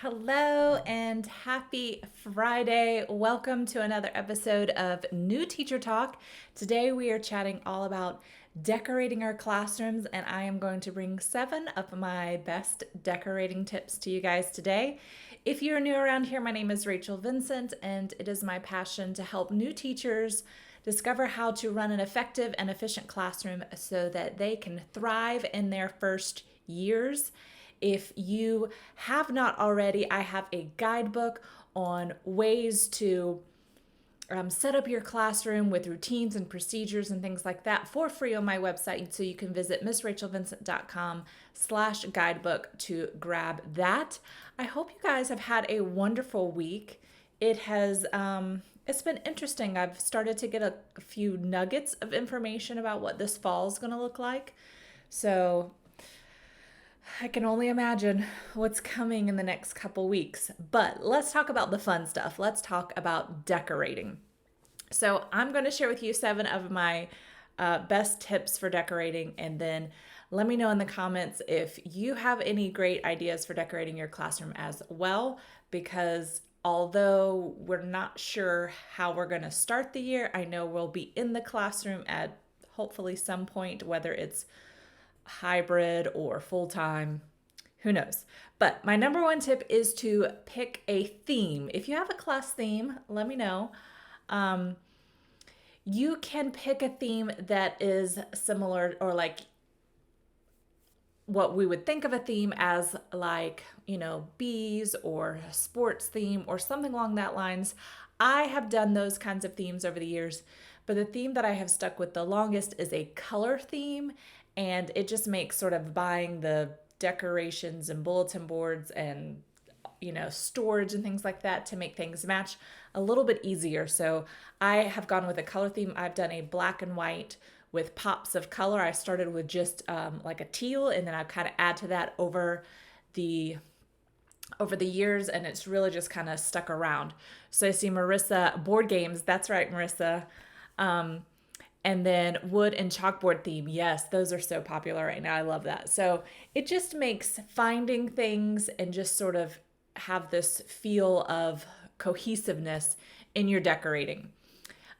Hello and happy Friday. Welcome to another episode of New Teacher Talk. Today we are chatting all about decorating our classrooms, and I am going to bring 7 of my best decorating tips to you guys today. If you're new around here, my name is Rachel Vincent, and it is my passion to help new teachers discover how to run an effective and efficient classroom so that they can thrive in their first years. If you have not already, I have a guidebook on ways to set up your classroom with routines and procedures and things like that for free on my website. So you can visit missrachelvincent.com/guidebook to grab that. I hope you guys have had a wonderful week. It's been interesting. I've started to get a few nuggets of information about what this fall is going to look like. So I can only imagine what's coming in the next couple weeks. But let's talk about the fun stuff. Let's talk about decorating. So I'm going to share with you 7 of my best tips for decorating, and then let me know in the comments if you have any great ideas for decorating your classroom as well, because although we're not sure how we're going to start the year, I know we'll be in the classroom at hopefully some point, whether it's hybrid or full-time, who knows. But my number one tip is to pick a theme. If you have a class theme, let me know. You can pick a theme that is similar, or like what we would think of a theme as, like, bees or a sports theme or something along that lines. I have done those kinds of themes over the years, but the theme that I have stuck with the longest is a color theme, and it just makes sort of buying the decorations and bulletin boards and storage and things like that to make things match a little bit easier. So I have gone with a color theme. I've done a black and white with pops of color. I started with just like a teal, and then I kind of add to that over the years, and it's really just kind of stuck around. So I see Marissa, board games. That's right, Marissa. And then wood and chalkboard theme. Yes, those are so popular right now. I love that. So it just makes finding things and just sort of have this feel of cohesiveness in your decorating.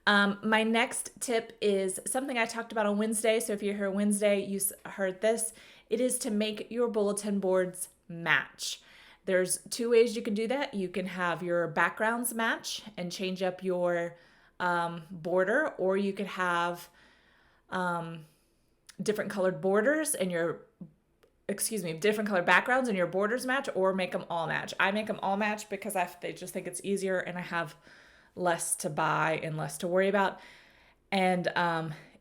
My next tip is something I talked about on Wednesday. So if you're here Wednesday, you heard this. It is to make your bulletin boards match. There's 2 ways you can do that. You can have your backgrounds match and change up your border, or you could have different colored borders and different colored backgrounds and your borders match, or make them all match. I make them all match because I just think it's easier, and I have less to buy and less to worry about. And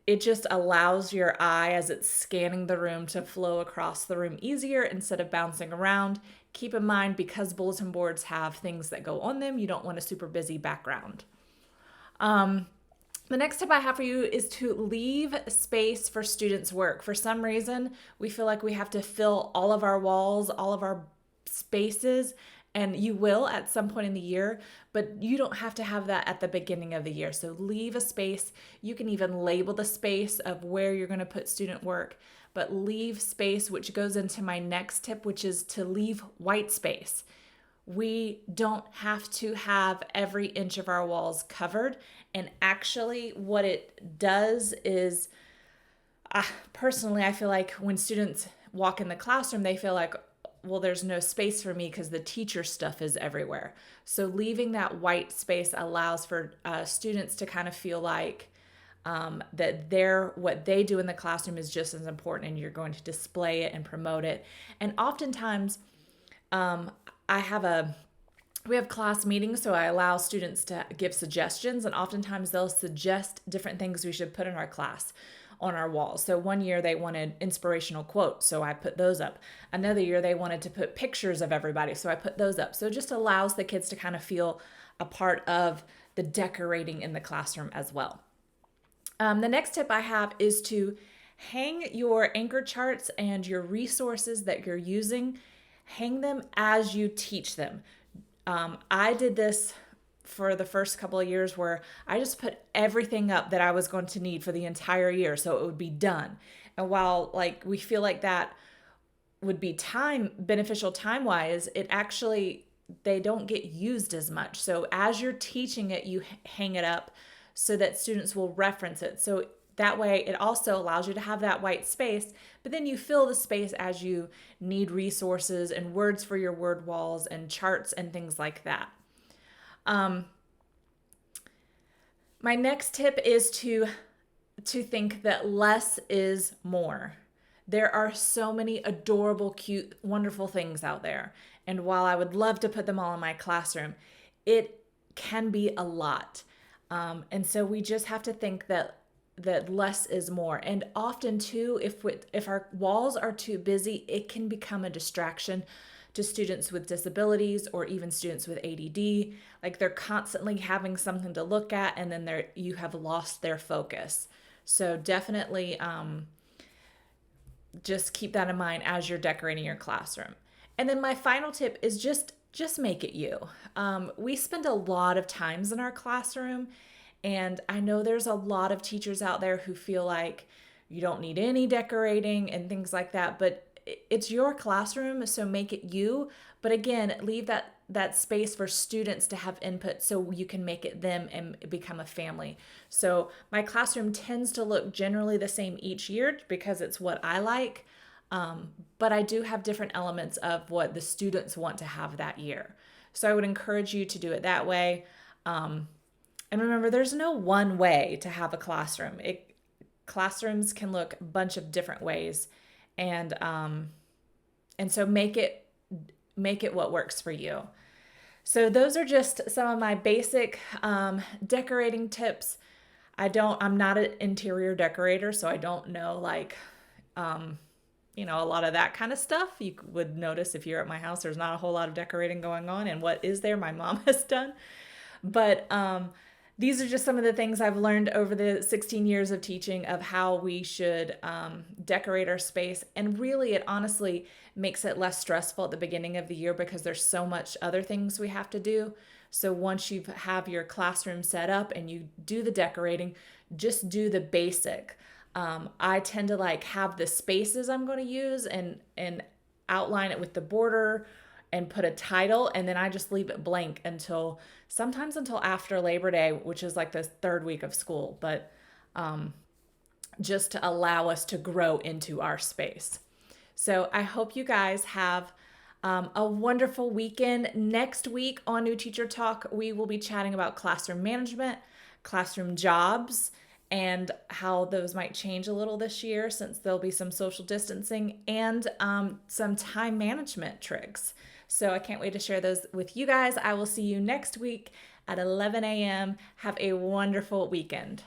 it just allows your eye, as it's scanning the room, to flow across the room easier instead of bouncing around. Keep in mind, because bulletin boards have things that go on them, you don't want a super busy background. The next tip I have for you is to leave space for students' work. For some reason, we feel like we have to fill all of our walls, all of our spaces, and you will at some point in the year, but you don't have to have that at the beginning of the year. So leave a space. You can even label the space of where you're going to put student work, but leave space, which goes into my next tip, which is to leave white space. We don't have to have every inch of our walls covered. And actually what it does is, personally, I feel like when students walk in the classroom, they feel like, well, there's no space for me because the teacher stuff is everywhere. So leaving that white space allows for students to kind of feel like that what they do in the classroom is just as important, and you're going to display it and promote it. And oftentimes, we have class meetings, so I allow students to give suggestions, and oftentimes they'll suggest different things we should put in our class on our walls. So one year they wanted inspirational quotes, so I put those up. Another year they wanted to put pictures of everybody, so I put those up. So it just allows the kids to kind of feel a part of the decorating in the classroom as well. The next tip I have is to hang your anchor charts and your resources that you're using. Hang them as you teach them. I did this for the first couple of years where I just put everything up that I was going to need for the entire year so it would be done. And while we feel like that would be beneficial time-wise, it actually they don't get used as much. So as you're teaching it, you hang it up so that students will reference it. So that way it also allows you to have that white space, but then you fill the space as you need resources and words for your word walls and charts and things like that. My next tip is to think that less is more. There are so many adorable, cute, wonderful things out there. And while I would love to put them all in my classroom, it can be a lot. And so we just have to think that less is more. And often too, if our walls are too busy, it can become a distraction to students with disabilities or even students with ADD. Like they're constantly having something to look at, and then you have lost their focus. So definitely just keep that in mind as you're decorating your classroom. And then my final tip is just make it you. We spend a lot of times in our classroom, and I know there's a lot of teachers out there who feel like you don't need any decorating and things like that, but it's your classroom, so make it you. But again, leave that space for students to have input so you can make it them and become a family. So my classroom tends to look generally the same each year because it's what I like. But I do have different elements of what the students want to have that year. So I would encourage you to do it that way. And remember, there's no one way to have a classroom. Classrooms can look a bunch of different ways. And so make it what works for you. So those are just some of my basic decorating tips. I'm not an interior decorator, so I don't know a lot of that kind of stuff. You would notice if you're at my house, there's not a whole lot of decorating going on, and what is there, my mom has done. But these are just some of the things I've learned over the 16 years of teaching of how we should decorate our space. And really, it honestly makes it less stressful at the beginning of the year because there's so much other things we have to do. So once you have your classroom set up and you do the decorating, just do the basic. I tend to have the spaces I'm going to use and outline it with the border and put a title, and then I just leave it blank sometimes until after Labor Day, which is like the third week of school, but just to allow us to grow into our space. So I hope you guys have a wonderful weekend. Next week on New Teacher Talk, we will be chatting about classroom management, classroom jobs, and how those might change a little this year since there'll be some social distancing and some time management tricks. So I can't wait to share those with you guys. I will see you next week at 11 a.m. Have a wonderful weekend.